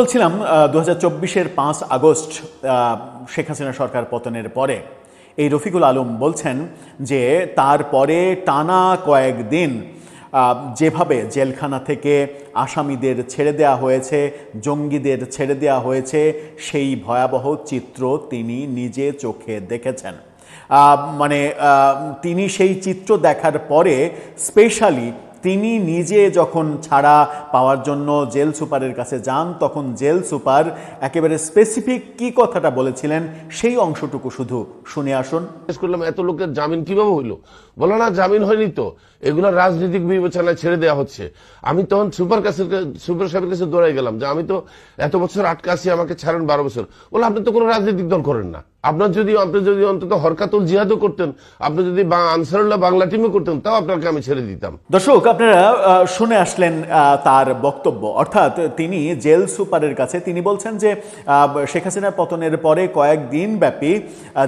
বলছিলাম 2024-এর 5 আগস্ট শেখ হাসিনা সরকার পতনের পরে এই রফিকুল আলম বলছেন যে তারপরে টানা কয়েকদিন যেভাবে জেলখানা থেকে আসামিদের ছেড়ে দেওয়া হয়েছে, জঙ্গিদের ছেড়ে দেওয়া হয়েছে, সেই ভয়াবহ চিত্র তিনি নিজে চোখে দেখেছেন। তিনি সেই চিত্র দেখার পরে স্পেশালি তিনি নিজে যখন ছাড়া পাওয়ার জন্য জেল সুপারের কাছে যান, তখন জেল সুপার একেবারে স্পেসিফিক কি কথাটা বলেছিলেন সেই অংশটুকু শুধু শুনে আসুন। করলাম এত লোকের জামিন কিভাবে হইলো? বলো না জামিন হয়নি তো, এগুলো রাজনৈতিক বিবেচনায় ছেড়ে দেওয়া হচ্ছে। আমি তখন সুপার সাহেবের কাছে দৌড়াই গেলাম যে আমি তো এত বছর আটকে আছি, আমাকে ছাড়েন 12 বছর। বলে আপনি তো কোনো রাজনৈতিক দল করেন না, আপনি যদি অন্তত হরকাতুল জিহাদও করতেন, আপনি যদি আনসারুল্লাহ বাংলা টিমও করতেন, তাও আপনাকে আমি ছেড়ে দিতাম। দর্শক, আপনারা শুনে আসলেন তার বক্তব্য। অর্থাৎ তিনি জেল সুপারের কাছে তিনি বলছেন যে শেখ হাসিনার পতনের পরে কয়েকদিন ব্যাপী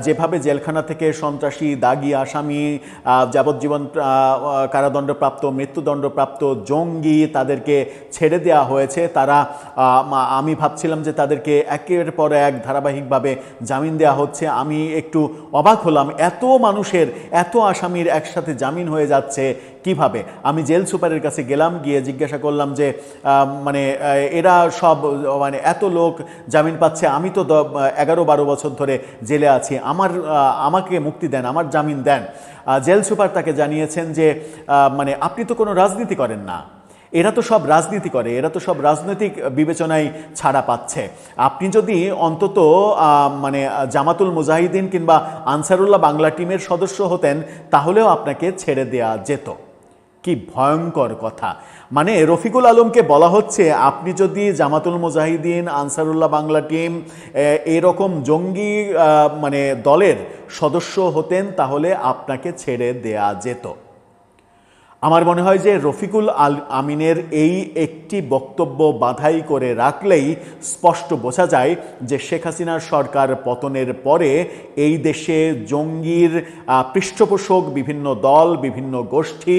যেভাবে জেলখানা থেকে সন্ত্রাসী, দাগী আসামি, যাবজ্জীবন কারাদণ্ডপ্রাপ্ত, মৃত্যুদণ্ডপ্রাপ্ত জঙ্গি তাদেরকে ছেড়ে দেওয়া হয়েছে, তারা আমি ভাবছিলাম যে তাদেরকে একের পর এক ধারাবাহিকভাবে জামিন দেওয়া হচ্ছে। আমি একটু অবাক হলাম, এত মানুষের, এত আসামির একসাথে জামিন হয়ে যাচ্ছে কিভাবে। আমি জেল সুপারের কাছে গেলাম, গিয়ে জিজ্ঞাসা করলাম যে এরা সব এত লোক জামিন পাচ্ছে, আমি তো 11-12 বছর ধরে জেলে আছি, আমাকে মুক্তি দেন, আমার জামিন দেন। জেল সুপার তাকে জানিয়েছেন যে আপনি তো কোনো রাজনীতি করেন না, এরা তো সব রাজনীতি করে, এরা তো সব রাজনৈতিক বিবেচনায় ছাড়া পাচ্ছে। আপনি যদি অন্তত জামাতুল মুজাহিদিন কিংবা আনসারুল্লাহ বাংলা টিমের সদস্য হতেন, তাহলেও আপনাকে ছেড়ে দেওয়া যেত। কি ভয়ঙ্কর কথা! রফিকুল আলমকে বলা হচ্ছে আপনি যদি জামাতুল মুজাহিদিন, আনসারুল্লাহ বাংলা টিম এরকম জঙ্গি দলের সদস্য হতেন, তাহলে আপনাকে ছেড়ে দেয়া যেত। আমার মনে হয় যে রফিকুল আমিনের এই একটি বক্তব্য বাধাই করে রাখলেই স্পষ্ট বোঝা যায় যে শেখ হাসিনার সরকার পতনের পরে এই দেশে জঙ্গির পৃষ্ঠপোষক বিভিন্ন দল, বিভিন্ন গোষ্ঠী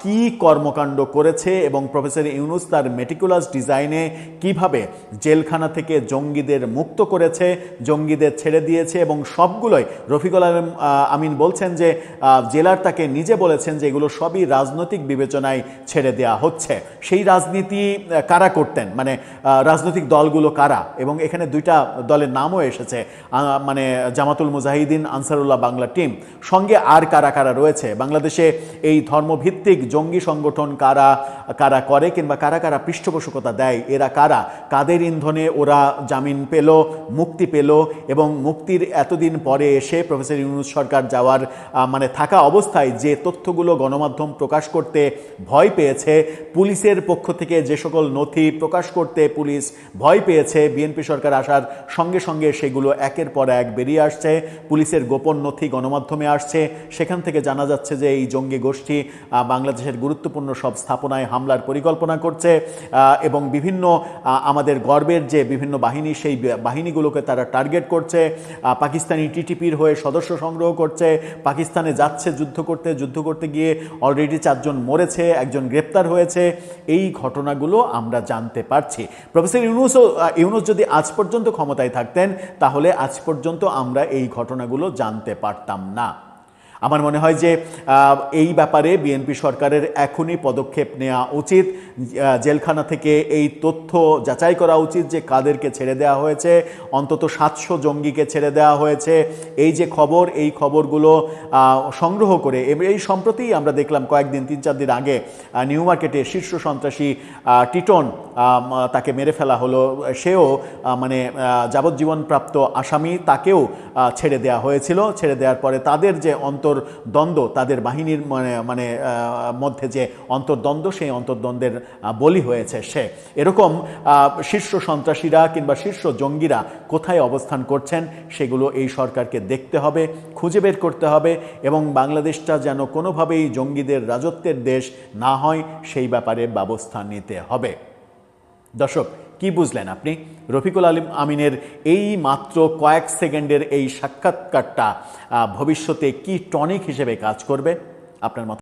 কি কর্মকাণ্ড করেছে এবং প্রফেসর ইউনূস তার মেটিকুলাস ডিজাইনে কিভাবে জেলখানা থেকে জঙ্গিদের মুক্ত করেছে, জঙ্গিদের ছেড়ে দিয়েছে, এবং সবগুলোই রফিকুল আমিন বলছেন যে জেলার তাকে নিজে বলেছেন যে এগুলো সবই রাজনৈতিক বিবেচনায় ছেড়ে দেওয়া হচ্ছে। সেই রাজনীতি কারা করতেন, রাজনৈতিক দলগুলো কারা, এবং এখানে দুইটা দলের নামও এসেছে, জামাতুল মুজাহিদিন, আনসারুল্লাহ বাংলা টিম, সঙ্গে আর কারা কারা রয়েছে বাংলাদেশে এই ধর্মভিত্তিক জঙ্গি সংগঠন কারা কারা করে কিংবা কারা কারা পৃষ্ঠপোষকতা দেয়, এরা কারা, কাদের ইন্ধনে ওরা জামিন পেল, মুক্তি পেল, এবং মুক্তির এতদিন পরে এসে প্রফেসর ইউনূস সরকার যাওয়ার থাকা অবস্থায় যে তথ্যগুলো গণমাধ্যম প্রকাশ করতে ভয় পেয়েছে, পুলিশের পক্ষ থেকে যে সকল নথি প্রকাশ করতে পুলিশ ভয় পেয়েছে, বিএনপি সরকার আসার সঙ্গে সঙ্গে সেগুলো একের পর এক বেরিয়ে আসছে, পুলিশের গোপন নথি গণমাধ্যমে আসছে, সেখান থেকে জানা যাচ্ছে যে এই জঙ্গি গোষ্ঠী বাংলাদেশের গুরুত্বপূর্ণ সব স্থাপনায় হামলার পরিকল্পনা করছে, এবং বিভিন্ন আমাদের গর্বের যে বিভিন্ন বাহিনী, সেই বাহিনীগুলোকে তারা টার্গেট করছে, পাকিস্তানি টিটিপির হয়ে সদস্য সংগ্রহ করছে, পাকিস্তানে যাচ্ছে যুদ্ধ করতে গিয়ে অলরেডি 4 জন মরেছে, 1 জন গ্রেপ্তার হয়েছে। এই ঘটনাগুলো আমরা জানতে পারছি। প্রফেসর ইউনূস যদি আজ পর্যন্ত ক্ষমতায় থাকতেন, তাহলে আজ পর্যন্ত আমরা এই ঘটনাগুলো জানতে পারতাম না। আমার মনে হয় যে এই ব্যাপারে বিএনপি সরকারের এখনই পদক্ষেপ নেওয়া উচিত। জেলখানা থেকে এই তথ্য যাচাই করা উচিত যে কাদেরকে ছেড়ে দেওয়া হয়েছে, অন্তত 700 জঙ্গিকে ছেড়ে দেওয়া হয়েছে। এই যে খবর, এই খবরগুলো সংগ্রহ করে, এই সম্প্রতি আমরা দেখলাম কয়েকদিন 3-4 দিন আগে নিউ মার্কেটে শীর্ষ সন্ত্রাসী টিটন, তাকে মেরে ফেলা হলো, সেও যাবজ্জীবনপ্রাপ্ত আসামি, তাকেও ছেড়ে দেওয়া হয়েছিল। ছেড়ে দেওয়ার পরে তাদের যে অন্তর্দ্বন্দ্ব, তাদের বাহিনীর মধ্যে যে অন্তর্দ্বন্দ্ব, সেই অন্তর্দ্বন্দ্বের বলি হয়েছে সে। এরকম শীর্ষ সন্ত্রাসীরা কিংবা শীর্ষ জঙ্গিরা কোথায় অবস্থান করছেন, সেগুলো এই সরকারকে দেখতে হবে, খুঁজে বের করতে হবে, এবং বাংলাদেশটা যেন কোনোভাবেই জঙ্গিদের রাজত্বের দেশ না হয়, সেই ব্যাপারে ব্যবস্থা নিতে হবে। দর্শক, কি বুঝলেন আপনি? রফিকুল আমিনের এই মাত্র কয়েক সেকেন্ডের এই সাক্ষাৎকারটা ভবিষ্যতে কি টনিক হিসেবে কাজ করবে? আপনার মত